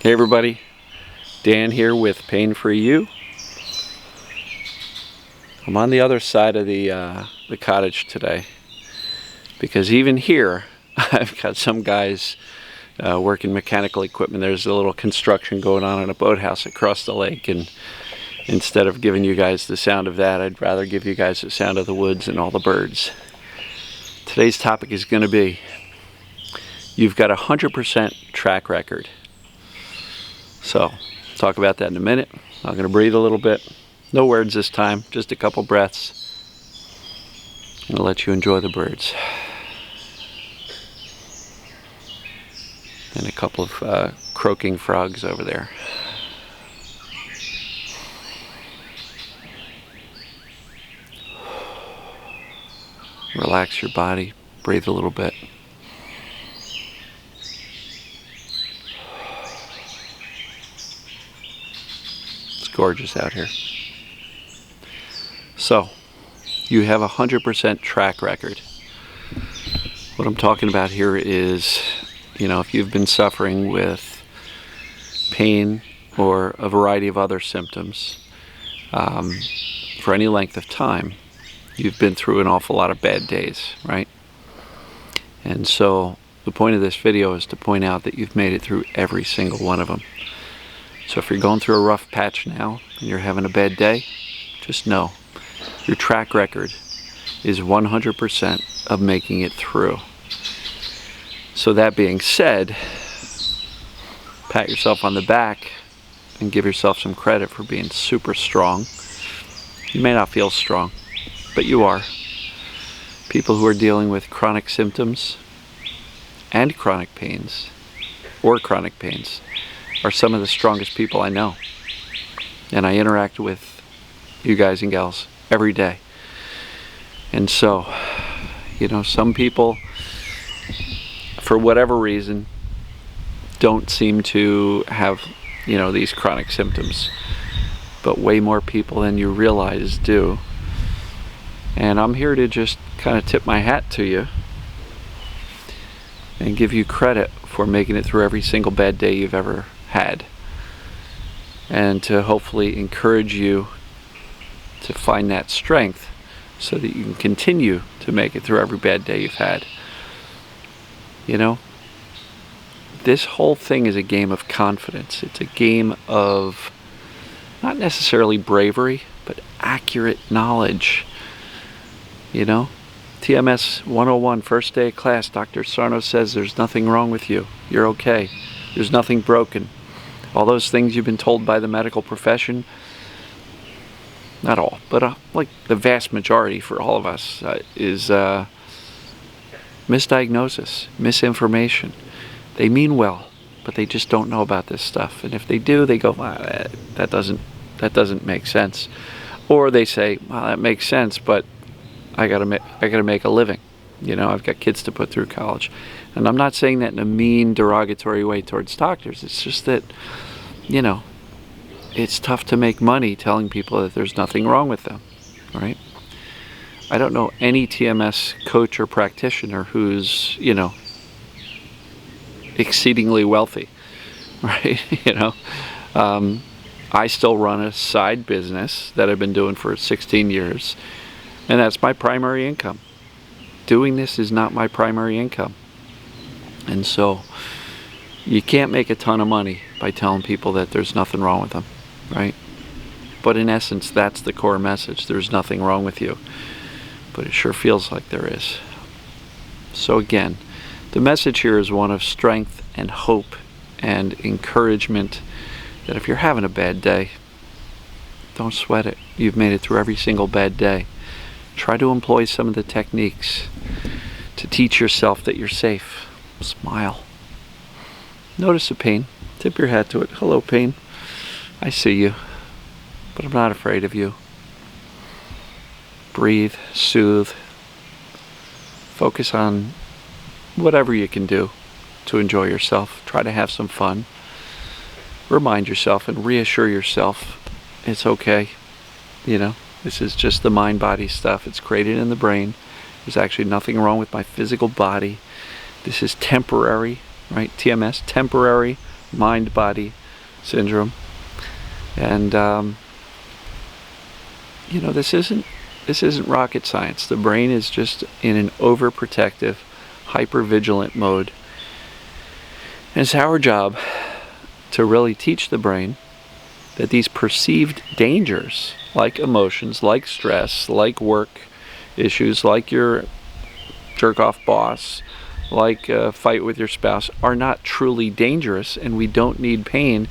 Hey everybody, Dan here with Pain For You. I'm on the other side of the cottage today because even here I've got some guys working mechanical equipment. There's a little construction going on in a boathouse across the lake, and instead of giving you guys the sound of that, I'd rather give you guys the sound of the woods and all the birds. Today's topic is going to be, you've got a 100% track record. So, talk about that in a minute. I'm going to breathe a little bit. No words this time, just a couple breaths. I'm going to let you enjoy the birds. And a couple of croaking frogs over there. Relax your body, breathe a little bit. Gorgeous out here. So, you have a 100% track record. What I'm talking about here is, if you've been suffering with pain or a variety of other symptoms for any length of time, you've been through an awful lot of bad days, right? And so, the point of this video is to point out that you've made it through every single one of them. So if you're going through a rough patch now and you're having a bad day, just know your track record is 100% of making it through. So that being said, pat yourself on the back and give yourself some credit for being super strong. You may not feel strong, but you are. People who are dealing with chronic symptoms and chronic pains are some of the strongest people I know. And I interact with you guys and gals every day. And so, some people, for whatever reason, don't seem to have, these chronic symptoms. But way more people than you realize do. And I'm here to just kind of tip my hat to you and give you credit for making it through every single bad day you've ever had, and to hopefully encourage you to find that strength so that you can continue to make it through every bad day you've had. This whole thing is a game of confidence. It's a game of not necessarily bravery, but accurate knowledge. TMS 101, first day of class, Dr. Sarno says there's nothing wrong with you. You're okay. There's nothing broken. All those things you've been told by the medical profession, not all, but like the vast majority for all of us, is misdiagnosis, misinformation. They mean well, but they just don't know about this stuff. And if they do, they go, that doesn't make sense. Or they say, well, that makes sense, but I gotta make a living. I've got kids to put through college. And I'm not saying that in a mean, derogatory way towards doctors. It's just that, it's tough to make money telling people that there's nothing wrong with them, right? I don't know any TMS coach or practitioner who's, exceedingly wealthy, right? I still run a side business that I've been doing for 16 years, and that's my primary income. Doing this is not my primary income. And so you can't make a ton of money by telling people that there's nothing wrong with them, right? But in essence, that's the core message. There's nothing wrong with you. But it sure feels like there is. So again, the message here is one of strength and hope and encouragement that if you're having a bad day, don't sweat it. You've made it through every single bad day. Try to employ some of the techniques to teach yourself that you're safe. Smile. Notice the pain. Tip your hat to it. Hello, pain. I see you, but I'm not afraid of you. Breathe, soothe. Focus on whatever you can do to enjoy yourself. Try to have some fun. Remind yourself and reassure yourself it's okay. This is just the mind-body stuff. It's created in the brain. There's actually nothing wrong with my physical body. This is temporary, right? TMS, temporary mind-body syndrome. And you know, this isn't rocket science. The brain is just in an overprotective, hyper-vigilant mode. And it's our job to really teach the brain that these perceived dangers, like emotions, like stress, like work issues, like your jerk-off boss, like a fight with your spouse, are not truly dangerous, and we don't need pain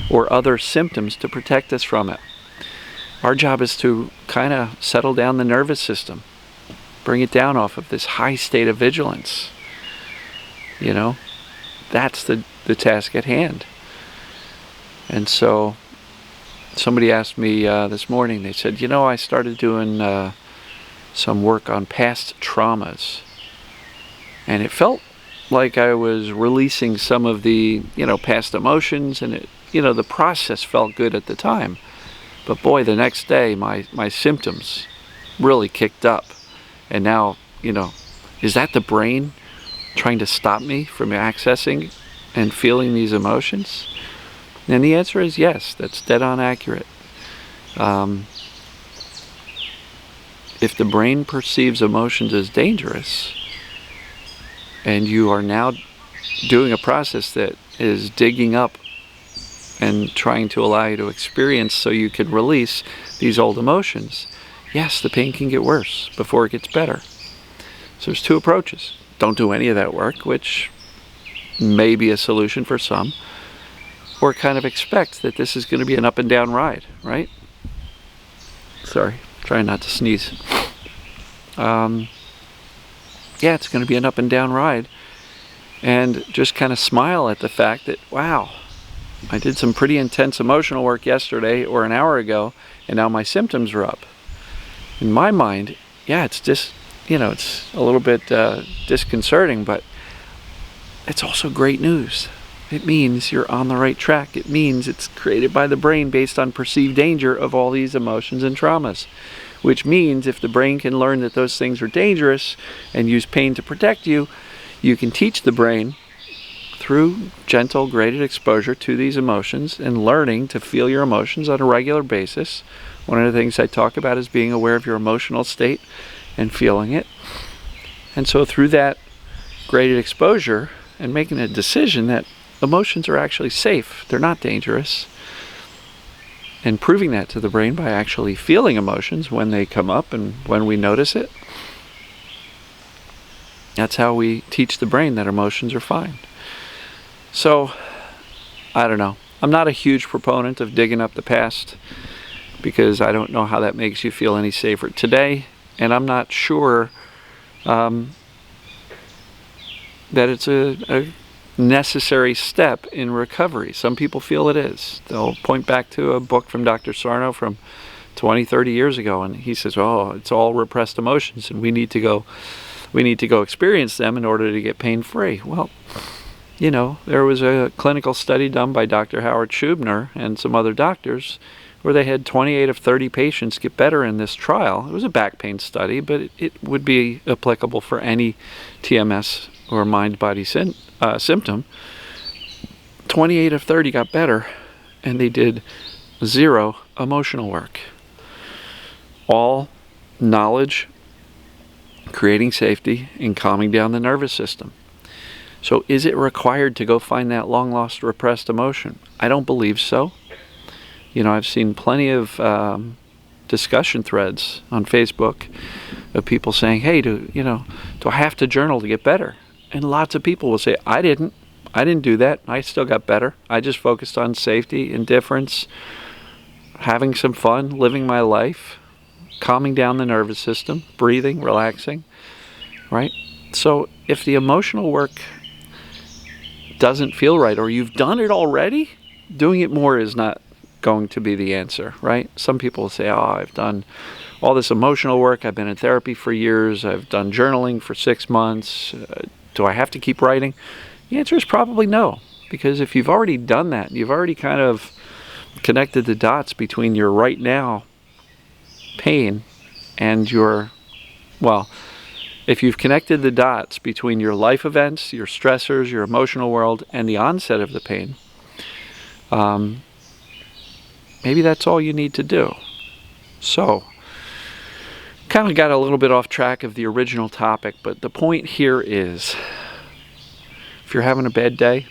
or other symptoms to protect us from it. Our job is to kind of settle down the nervous system, bring it down off of this high state of vigilance. You know, that's the task at hand. And so somebody asked me this morning, they said, you know, I started doing some work on past traumas, and it felt like I was releasing some of the, you know, past emotions, and it, you know, the process felt good at the time. But boy, the next day my symptoms really kicked up. And now, you know, is that the brain trying to stop me from accessing and feeling these emotions? And the answer is yes, that's dead on accurate. If the brain perceives emotions as dangerous, and you are now doing a process that is digging up and trying to allow you to experience so you can release these old emotions, yes, the pain can get worse before it gets better. So there's two approaches. Don't do any of that work, which may be a solution for some, or kind of expect that this is going to be an up and down ride, right? Sorry, trying not to sneeze. Yeah, it's going to be an up and down ride, and just kind of smile at the fact that, wow, I did some pretty intense emotional work yesterday or an hour ago, and now my symptoms are up. In my mind, yeah, it's just, you know, it's a little bit disconcerting, but it's also great news. It means you're on the right track. It means it's created by the brain based on perceived danger of all these emotions and traumas. Which means if the brain can learn that those things are dangerous and use pain to protect you, you can teach the brain through gentle, graded exposure to these emotions and learning to feel your emotions on a regular basis. One of the things I talk about is being aware of your emotional state and feeling it. And so through that graded exposure and making a decision that emotions are actually safe, they're not dangerous, and proving that to the brain by actually feeling emotions when they come up and when we notice it, that's how we teach the brain that emotions are fine. So, I don't know. I'm not a huge proponent of digging up the past because I don't know how that makes you feel any safer today, and I'm not sure that it's a necessary step in recovery. Some people feel it is. They'll point back to a book from Dr. Sarno from 20, 30 years ago, and he says, oh, it's all repressed emotions, and we need to go experience them in order to get pain-free. Well, you know, there was a clinical study done by Dr. Howard Schubner and some other doctors where they had 28 of 30 patients get better in this trial. It was a back pain study, but it would be applicable for any TMS or mind-body symptom. 28 of 30 got better, and they did 0 emotional work. All knowledge, creating safety, and calming down the nervous system. So is it required to go find that long-lost repressed emotion? I don't believe so. You know, I've seen plenty of discussion threads on Facebook of people saying, hey, do I have to journal to get better? And lots of people will say, I didn't do that. I still got better. I just focused on safety, indifference, having some fun, living my life, calming down the nervous system, breathing, relaxing, right? So if the emotional work doesn't feel right, or you've done it already, doing it more is not going to be the answer, right? Some people say, oh, I've done all this emotional work. I've been in therapy for years. I've done journaling for 6 months. Do I have to keep writing? The answer is probably no, because if you've already done that, you've already kind of connected the dots between your right now pain and your, well, if you've connected the dots between your life events, your stressors, your emotional world, and the onset of the pain, maybe that's all you need to do. So, kind of got a little bit off track of the original topic, but the point here is, if you're having a bad day,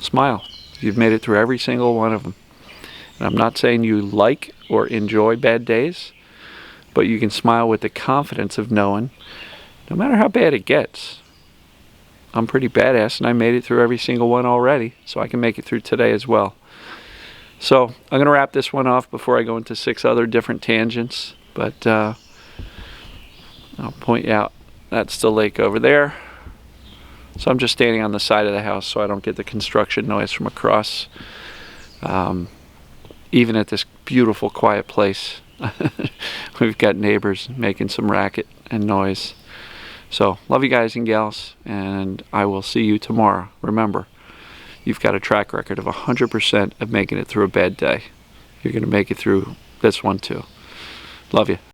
smile. You've made it through every single one of them. And I'm not saying you like or enjoy bad days, but you can smile with the confidence of knowing, no matter how bad it gets, I'm pretty badass and I made it through every single one already, so I can make it through today as well. So I'm going to wrap this one off before I go into 6 other different tangents, but I'll point out that's the lake over there. So I'm just standing on the side of the house so I don't get the construction noise from across. Even at this beautiful quiet place, we've got neighbors making some racket and noise. So love you guys and gals, and I will see you tomorrow. Remember, you've got a track record of 100% of making it through a bad day. You're going to make it through this one too. Love you.